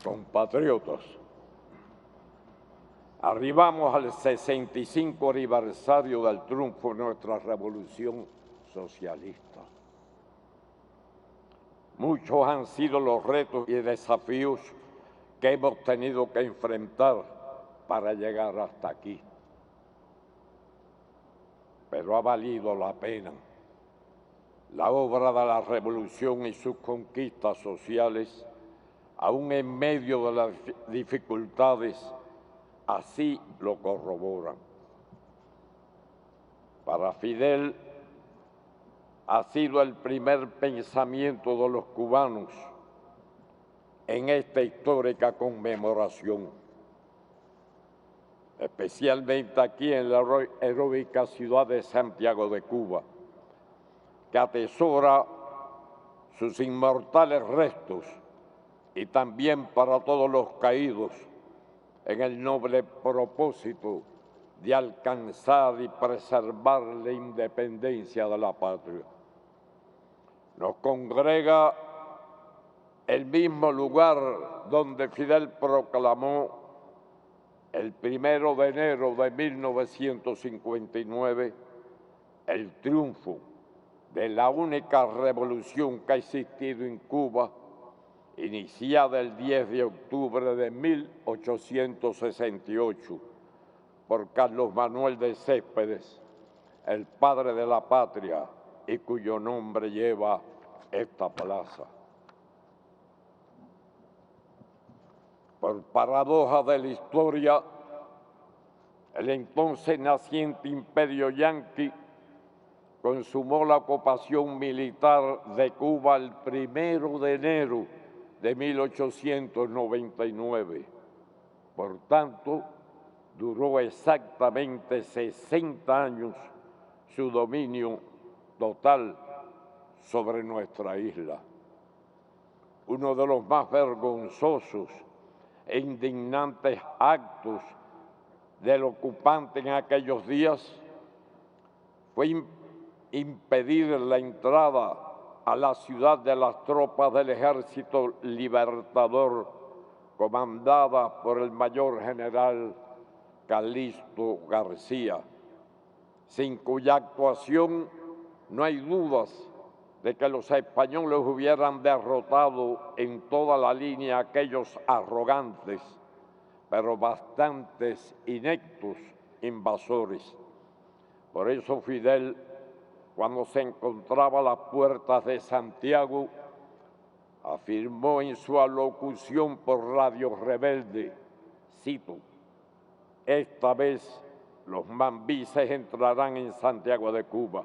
Compatriotas, arribamos al 65 aniversario del triunfo de nuestra revolución socialista. Muchos han sido los retos y desafíos que hemos tenido que enfrentar para llegar hasta aquí. Pero ha valido la pena. La obra de la revolución y sus conquistas sociales, aún en medio de las dificultades, así lo corroboran. Para Fidel ha sido el primer pensamiento de los cubanos en esta histórica conmemoración, especialmente aquí en la heroica ciudad de Santiago de Cuba, que atesora sus inmortales restos, y también para todos los caídos en el noble propósito de alcanzar y preservar la independencia de la patria. Nos congrega el mismo lugar donde Fidel proclamó el 1 de enero de 1959 el triunfo de la única revolución que ha existido en Cuba, iniciada el 10 de octubre de 1868 por Carlos Manuel de Céspedes, el padre de la patria, y cuyo nombre lleva esta plaza. Por paradoja de la historia, el entonces naciente imperio yanqui consumó la ocupación militar de Cuba el 1 de enero de 1899. Por tanto, duró exactamente 60 años su dominio total sobre nuestra isla. Uno de los más vergonzosos e indignantes actos del ocupante en aquellos días fue impedir la entrada a la ciudad de las tropas del Ejército Libertador, comandadas por el mayor general Calixto García, sin cuya actuación no hay dudas de que los españoles hubieran derrotado en toda la línea a aquellos arrogantes, pero bastantes ineptos invasores. Por eso Fidel, cuando se encontraba a las puertas de Santiago, afirmó en su alocución por Radio Rebelde, cito: "Esta vez los mambises entrarán en Santiago de Cuba.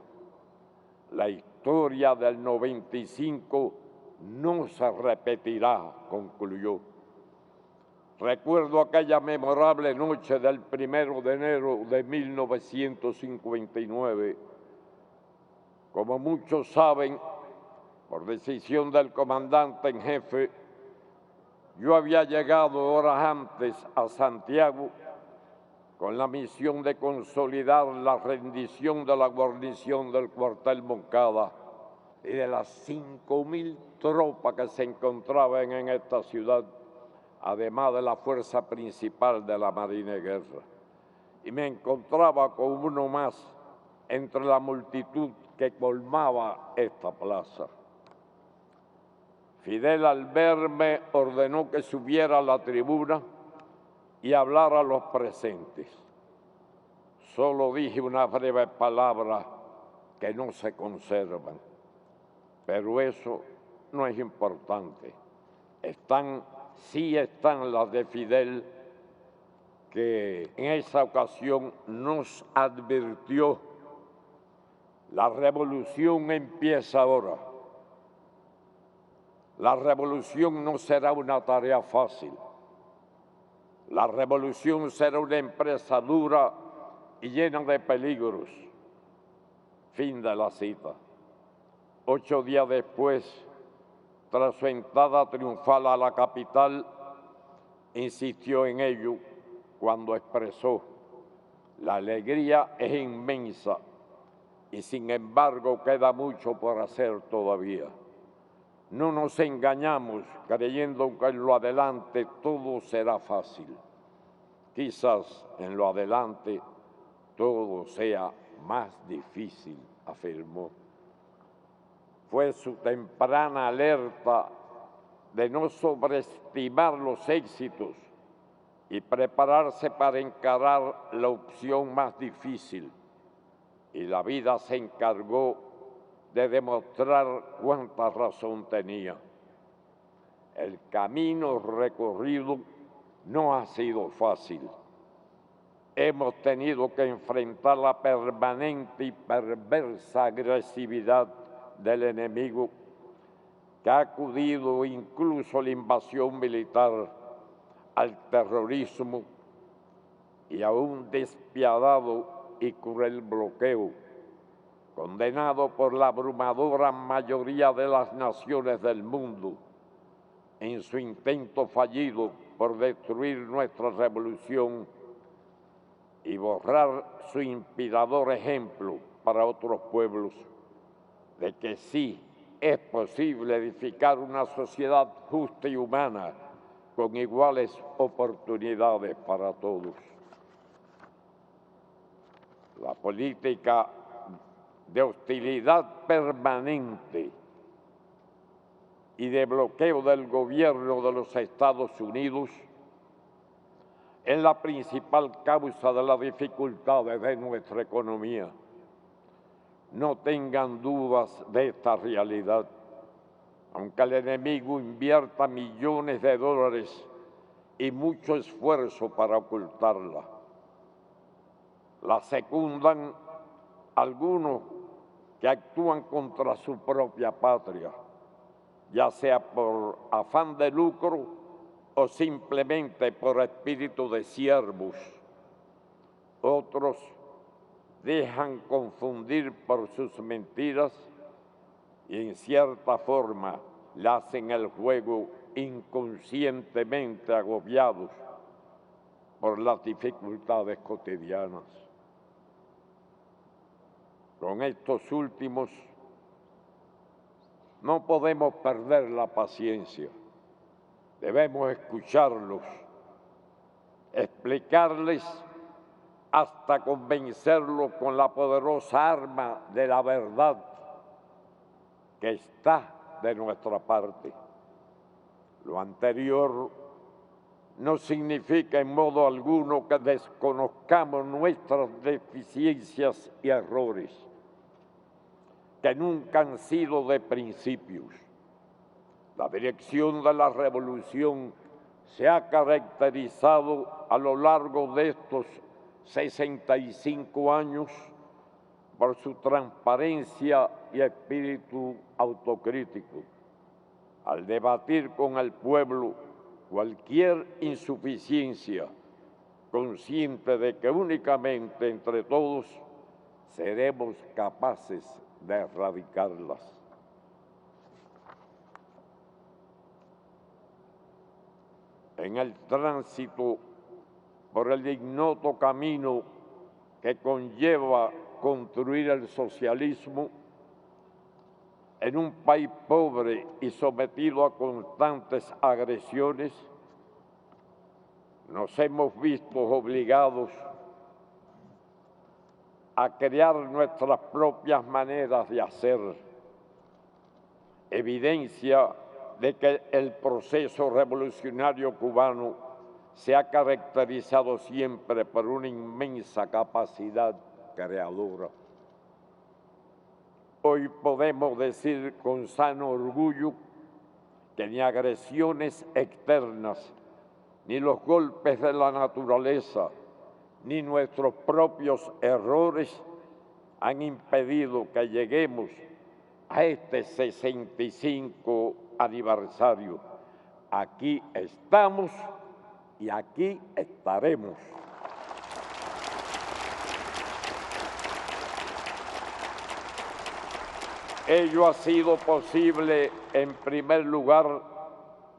La historia del 95 no se repetirá", concluyó. Recuerdo aquella memorable noche del 1 de enero de 1959. Como muchos saben, por decisión del comandante en jefe, yo había llegado horas antes a Santiago con la misión de consolidar la rendición de la guarnición del cuartel Moncada y de las 5.000 tropas que se encontraban en esta ciudad, además de la fuerza principal de la Marina de Guerra. Y me encontraba con uno más entre la multitud que colmaba esta plaza. Fidel, al verme, ordenó que subiera a la tribuna y hablara a los presentes. Solo dije una breve palabra que no se conservan, pero eso no es importante. Sí están las de Fidel, que en esa ocasión nos advirtió: la revolución empieza ahora. La revolución no será una tarea fácil. La revolución será una empresa dura y llena de peligros. Fin de la cita. 8 días después, tras su entrada triunfal a la capital, insistió en ello cuando expresó: "La alegría es inmensa y sin embargo queda mucho por hacer todavía. No nos engañamos creyendo que en lo adelante todo será fácil. Quizás en lo adelante todo sea más difícil, afirmó. Fue su temprana alerta de no sobreestimar los éxitos y prepararse para encarar la opción más difícil. Y la vida se encargó de demostrar cuánta razón tenía. El camino recorrido no ha sido fácil. Hemos tenido que enfrentar la permanente y perversa agresividad del enemigo, que ha acudido incluso a la invasión militar, al terrorismo y a un despiadado y cruel bloqueo, condenado por la abrumadora mayoría de las naciones del mundo en su intento fallido por destruir nuestra revolución y borrar su inspirador ejemplo para otros pueblos de que sí es posible edificar una sociedad justa y humana con iguales oportunidades para todos. La política de hostilidad permanente y de bloqueo del gobierno de los Estados Unidos es la principal causa de las dificultades de nuestra economía. No tengan dudas de esta realidad. Aunque el enemigo invierta millones de dólares y mucho esfuerzo para ocultarla, la secundan algunos que actúan contra su propia patria, ya sea por afán de lucro o simplemente por espíritu de siervos. Otros dejan confundir por sus mentiras y en cierta forma le hacen el juego inconscientemente agobiados por las dificultades cotidianas. Con estos últimos no podemos perder la paciencia. Debemos escucharlos, explicarles hasta convencerlos con la poderosa arma de la verdad que está de nuestra parte. Lo anterior no significa en modo alguno que desconozcamos nuestras deficiencias y errores, que nunca han sido de principios. La dirección de la revolución se ha caracterizado a lo largo de estos 65 años por su transparencia y espíritu autocrítico. Al debatir con el pueblo cualquier insuficiencia, consciente de que únicamente entre todos seremos capaces de erradicarlas. En el tránsito por el ignoto camino que conlleva construir el socialismo en un país pobre y sometido a constantes agresiones, nos hemos visto obligados a crear nuestras propias maneras de hacer, evidencia de que el proceso revolucionario cubano se ha caracterizado siempre por una inmensa capacidad creadora. Hoy podemos decir con sano orgullo que ni agresiones externas, ni los golpes de la naturaleza, ni nuestros propios errores han impedido que lleguemos a este 65 aniversario. Aquí estamos y aquí estaremos. Ello ha sido posible, en primer lugar,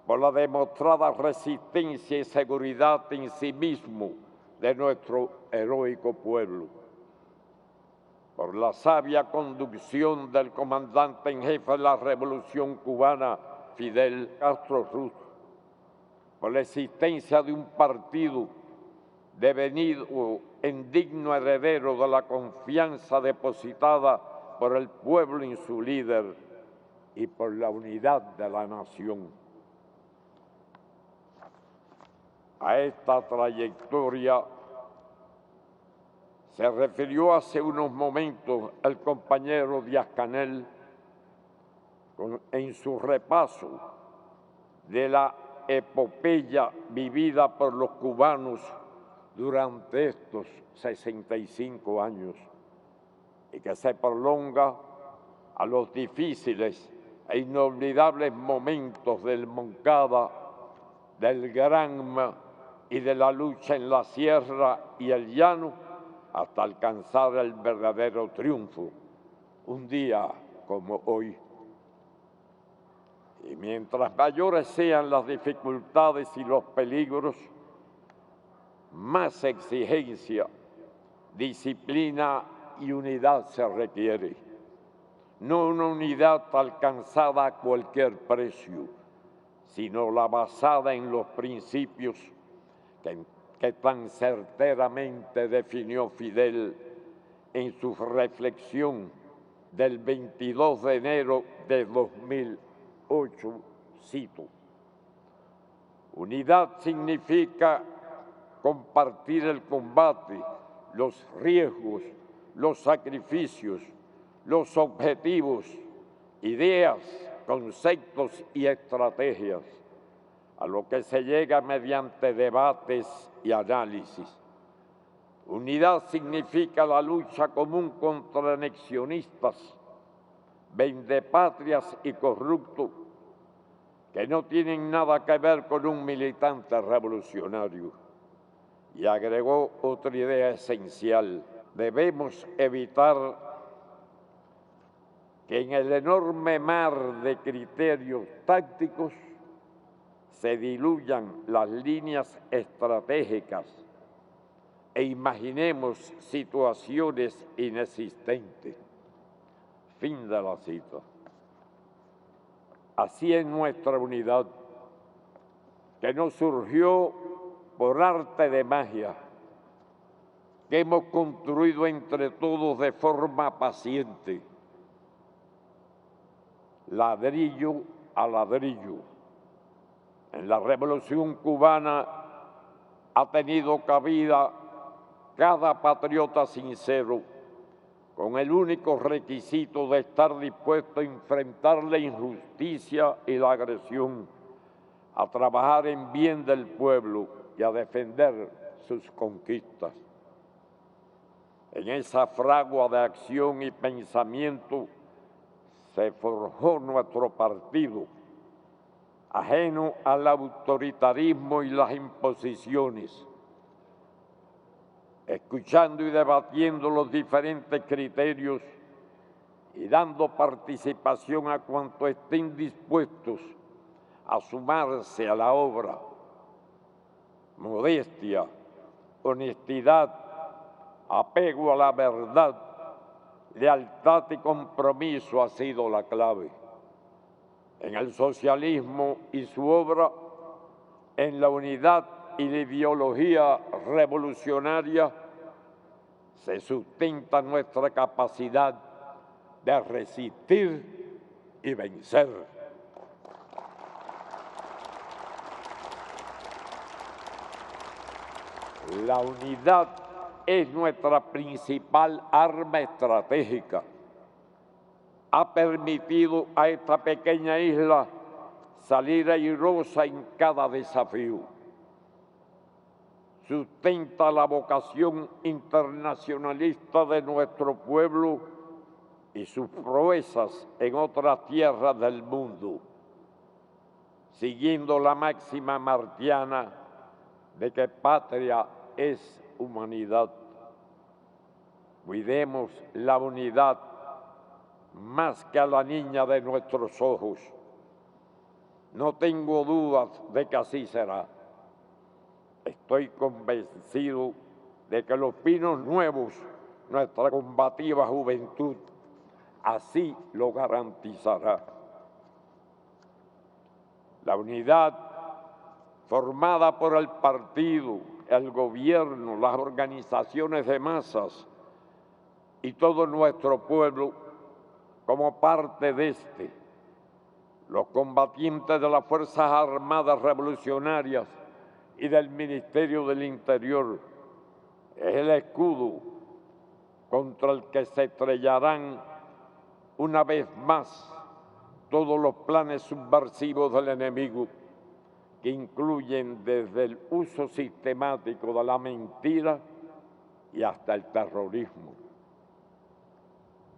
por la demostrada resistencia y seguridad en sí mismo de nuestro heroico pueblo. por la sabia conducción del comandante en jefe de la Revolución Cubana, Fidel Castro Ruz, por la existencia de un partido devenido en digno heredero de la confianza depositada por el pueblo en su líder y por la unidad de la nación. A esta trayectoria se refirió hace unos momentos el compañero Díaz-Canel en su repaso de la epopeya vivida por los cubanos durante estos 65 años y que se prolonga a los difíciles e inolvidables momentos del Moncada, del Granma y de la lucha en la sierra y el llano hasta alcanzar el verdadero triunfo, un día como hoy. Y mientras mayores sean las dificultades y los peligros, más exigencia, disciplina y unidad se requiere. No una unidad alcanzada a cualquier precio, sino la basada en los principios que tan certeramente definió Fidel en su reflexión del 22 de enero de 2008, cito: unidad significa compartir el combate, los riesgos, los sacrificios, los objetivos, ideas, conceptos y estrategias, a lo que se llega mediante debates y análisis. Unidad significa la lucha común contra anexionistas, vendepatrias y corruptos que no tienen nada que ver con un militante revolucionario. Y agregó otra idea esencial: debemos evitar que en el enorme mar de criterios tácticos se diluyan las líneas estratégicas e imaginemos situaciones inexistentes. Fin de la cita. Así es nuestra unidad, que no surgió por arte de magia, que hemos construido entre todos de forma paciente, ladrillo a ladrillo. En la Revolución Cubana ha tenido cabida cada patriota sincero, con el único requisito de estar dispuesto a enfrentar la injusticia y la agresión, a trabajar en bien del pueblo y a defender sus conquistas. En esa fragua de acción y pensamiento se forjó nuestro partido, ajeno al autoritarismo y las imposiciones, escuchando y debatiendo los diferentes criterios y dando participación a cuantos estén dispuestos a sumarse a la obra. Modestia, honestidad, apego a la verdad, lealtad y compromiso ha sido la clave. En el socialismo y su obra, en la unidad y la ideología revolucionaria, se sustenta nuestra capacidad de resistir y vencer. La unidad es nuestra principal arma estratégica. Ha permitido a esta pequeña isla salir airosa en cada desafío. Sustenta la vocación internacionalista de nuestro pueblo y sus proezas en otras tierras del mundo, siguiendo la máxima martiana de que patria es humanidad. Cuidemos la unidad más que a la niña de nuestros ojos. No tengo dudas de que así será. Estoy convencido de que los pinos nuevos nuestra combativa juventud así lo garantizará. La unidad formada por el partido, el gobierno, las organizaciones de masas y todo nuestro pueblo como parte de los combatientes de las Fuerzas Armadas Revolucionarias y del Ministerio del Interior, es el escudo contra el que se estrellarán una vez más todos los planes subversivos del enemigo, que incluyen desde el uso sistemático de la mentira y hasta el terrorismo.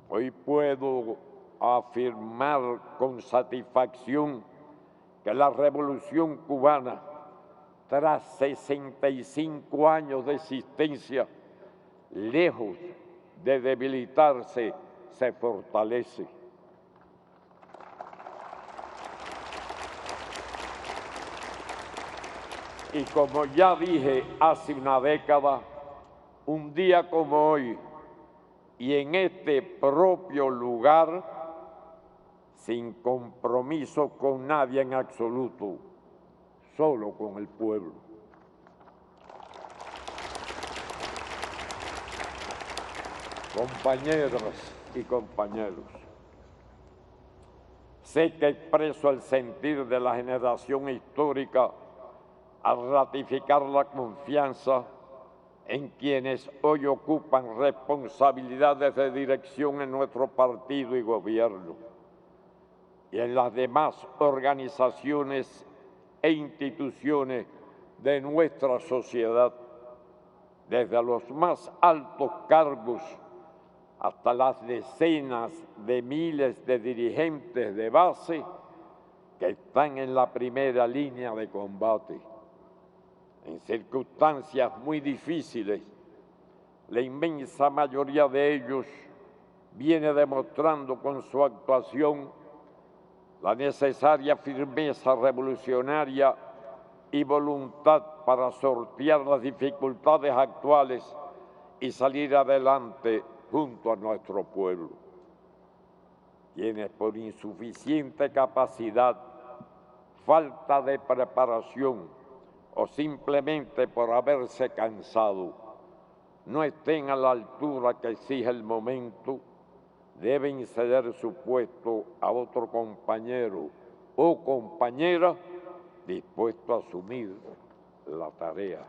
Hoy puedo afirmar con satisfacción que la Revolución Cubana, tras 65 años de existencia, lejos de debilitarse, se fortalece. Y como ya dije hace una década, un día como hoy, y en este propio lugar, sin compromiso con nadie en absoluto, solo con el pueblo. Compañeras y compañeros, sé que expreso el sentir de la generación histórica al ratificar la confianza en quienes hoy ocupan responsabilidades de dirección en nuestro partido y gobierno y en las demás organizaciones e instituciones de nuestra sociedad, desde los más altos cargos hasta las decenas de miles de dirigentes de base que están en la primera línea de combate. En circunstancias muy difíciles, la inmensa mayoría de ellos viene demostrando con su actuación la necesaria firmeza revolucionaria y voluntad para sortear las dificultades actuales y salir adelante junto a nuestro pueblo. Quienes por insuficiente capacidad, falta de preparación, o simplemente por haberse cansado, no estén a la altura que exige el momento, deben ceder su puesto a otro compañero o compañera dispuesto a asumir la tarea.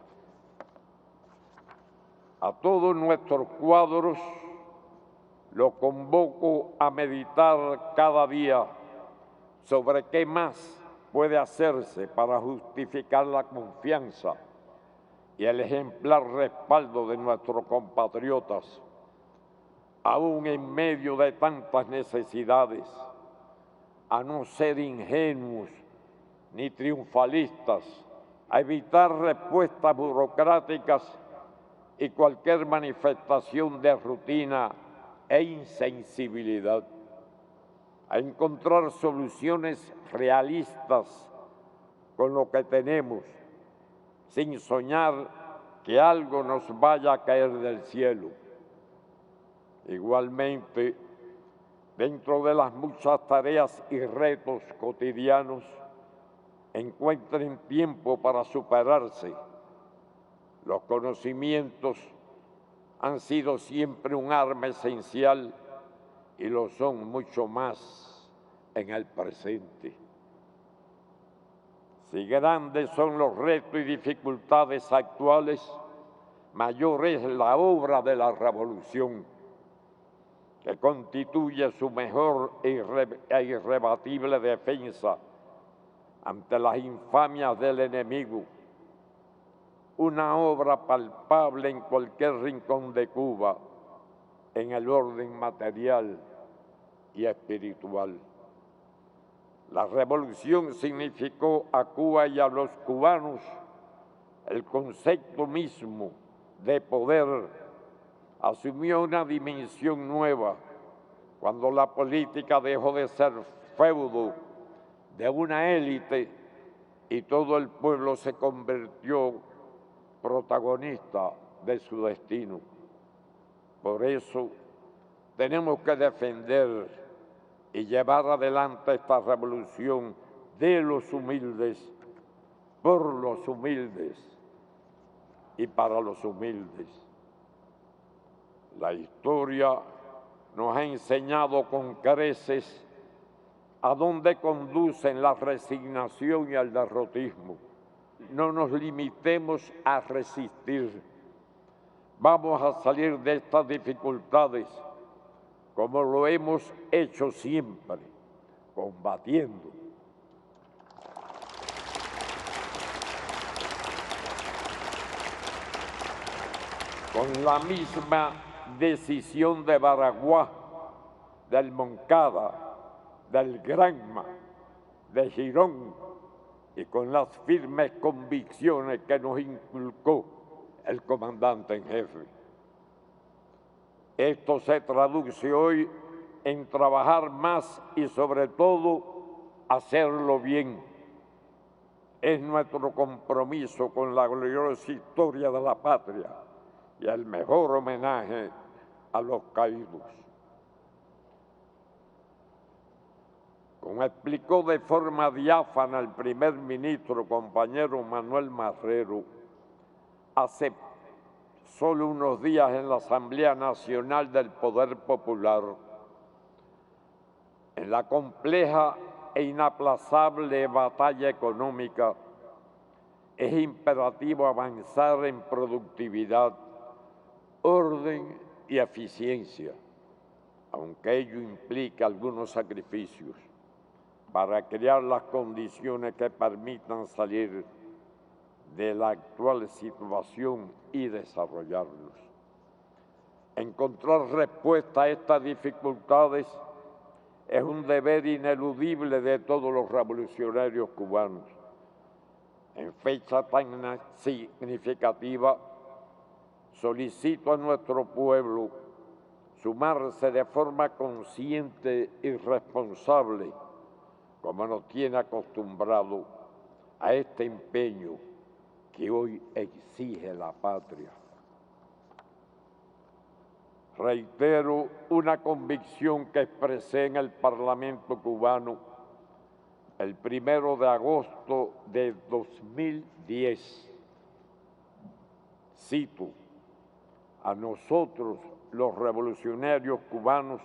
A todos nuestros cuadros lo convoco a meditar cada día sobre qué más puede hacerse para justificar la confianza y el ejemplar respaldo de nuestros compatriotas, aún en medio de tantas necesidades, a no ser ingenuos ni triunfalistas, a evitar respuestas burocráticas y cualquier manifestación de rutina e insensibilidad, a encontrar soluciones realistas con lo que tenemos, sin soñar que algo nos vaya a caer del cielo. Igualmente, dentro de las muchas tareas y retos cotidianos, encuentren tiempo para superarse. Los conocimientos han sido siempre un arma esencial y lo son mucho más en el presente. Si grandes son los retos y dificultades actuales, mayor es la obra de la revolución, que constituye su mejor e irrebatible defensa ante las infamias del enemigo, una obra palpable en cualquier rincón de Cuba, en el orden material y espiritual. La revolución significó a Cuba y a los cubanos el concepto mismo de poder. Asumió una dimensión nueva cuando la política dejó de ser feudo de una élite y todo el pueblo se convirtió protagonista de su destino. Por eso tenemos que defender y llevar adelante esta revolución de los humildes, por los humildes y para los humildes. La historia nos ha enseñado con creces a dónde conducen la resignación y el derrotismo. No nos limitemos a resistir. Vamos a salir de estas dificultades como lo hemos hecho siempre, combatiendo. Con la misma decisión de Baraguá, del Moncada, del Granma, de Girón, y con las firmes convicciones que nos inculcó el comandante en jefe. Esto se traduce hoy en trabajar más y sobre todo hacerlo bien. Es nuestro compromiso con la gloriosa historia de la patria y el mejor homenaje a los caídos. Como explicó de forma diáfana el primer ministro, compañero Manuel Marrero, hace solo unos días en la Asamblea Nacional del Poder Popular, en la compleja e inaplazable batalla económica, es imperativo avanzar en productividad, orden y eficiencia, aunque ello implique algunos sacrificios, para crear las condiciones que permitan salir de la actual situación y desarrollarlos. Encontrar respuesta a estas dificultades es un deber ineludible de todos los revolucionarios cubanos. En fecha tan significativa, solicito a nuestro pueblo sumarse de forma consciente y responsable, como nos tiene acostumbrado, a este empeño que hoy exige la patria. Reitero una convicción que expresé en el Parlamento cubano el 1 de agosto de 2010. Cito: a nosotros, los revolucionarios cubanos,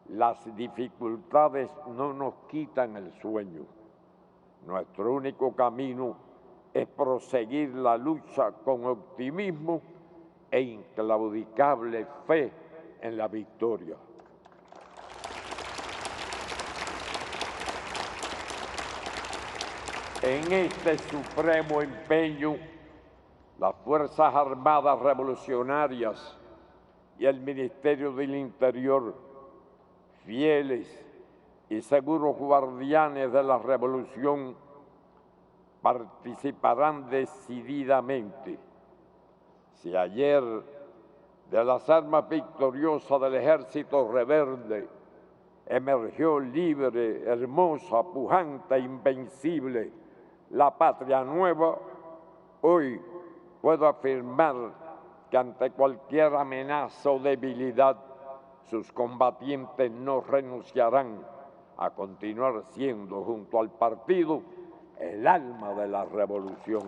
las dificultades no nos quitan el sueño. Nuestro único camino es proseguir la lucha con optimismo e inclaudicable fe en la victoria. En este supremo empeño, las Fuerzas Armadas Revolucionarias y el Ministerio del Interior, fieles y seguros guardianes de la revolución, participarán decididamente. Si ayer, de las armas victoriosas del Ejército Rebelde, emergió libre, hermosa, pujante, invencible, la patria nueva, hoy puedo afirmar que ante cualquier amenaza o debilidad, sus combatientes no renunciarán a continuar siendo, junto al partido, el alma de la revolución.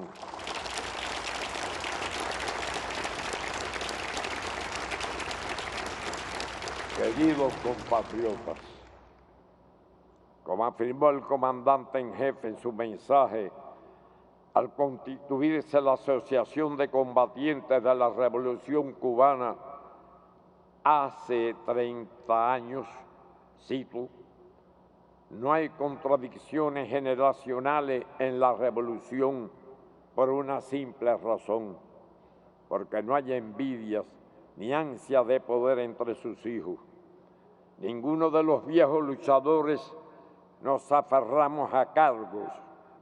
Queridos compatriotas, como afirmó el comandante en jefe en su mensaje, al constituirse la Asociación de Combatientes de la Revolución Cubana hace 30 años, cito: no hay contradicciones generacionales en la revolución por una simple razón, porque no hay envidias ni ansia de poder entre sus hijos. Ninguno de los viejos luchadores nos aferramos a cargos,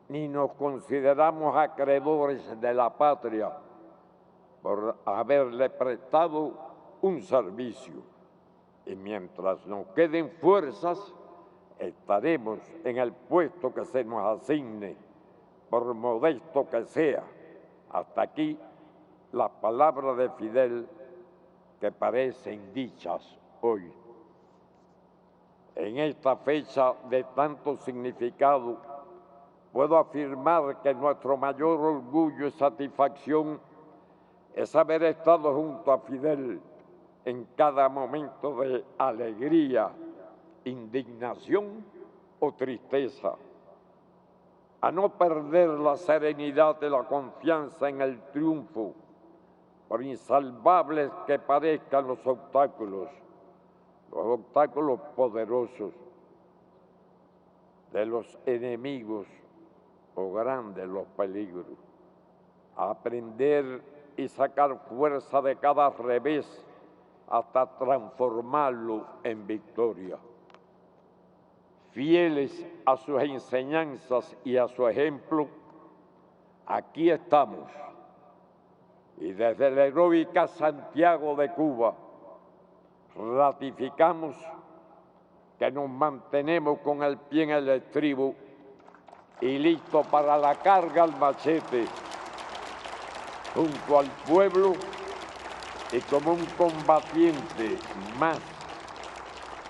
ni nos consideramos acreedores de la patria por haberle prestado un servicio. Y mientras nos queden fuerzas, estaremos en el puesto que se nos asigne, por modesto que sea. Hasta aquí las palabras de Fidel que parecen dichas hoy. En esta fecha de tanto significado, puedo afirmar que nuestro mayor orgullo y satisfacción es haber estado junto a Fidel en cada momento de alegría, indignación o tristeza, a no perder la serenidad y la confianza en el triunfo, por insalvables que parezcan los obstáculos poderosos de los enemigos o grandes los peligros, a aprender y sacar fuerza de cada revés hasta transformarlo en victoria. Fieles a sus enseñanzas y a su ejemplo, aquí estamos. Y desde la heroica Santiago de Cuba, ratificamos que nos mantenemos con el pie en el estribo y listos para la carga al machete, junto al pueblo y como un combatiente más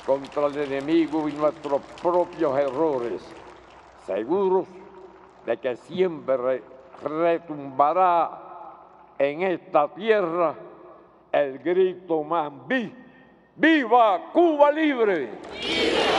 contra el enemigo y nuestros propios errores, seguros de que siempre retumbará en esta tierra el grito más: ¡Viva Cuba libre! ¡Viva!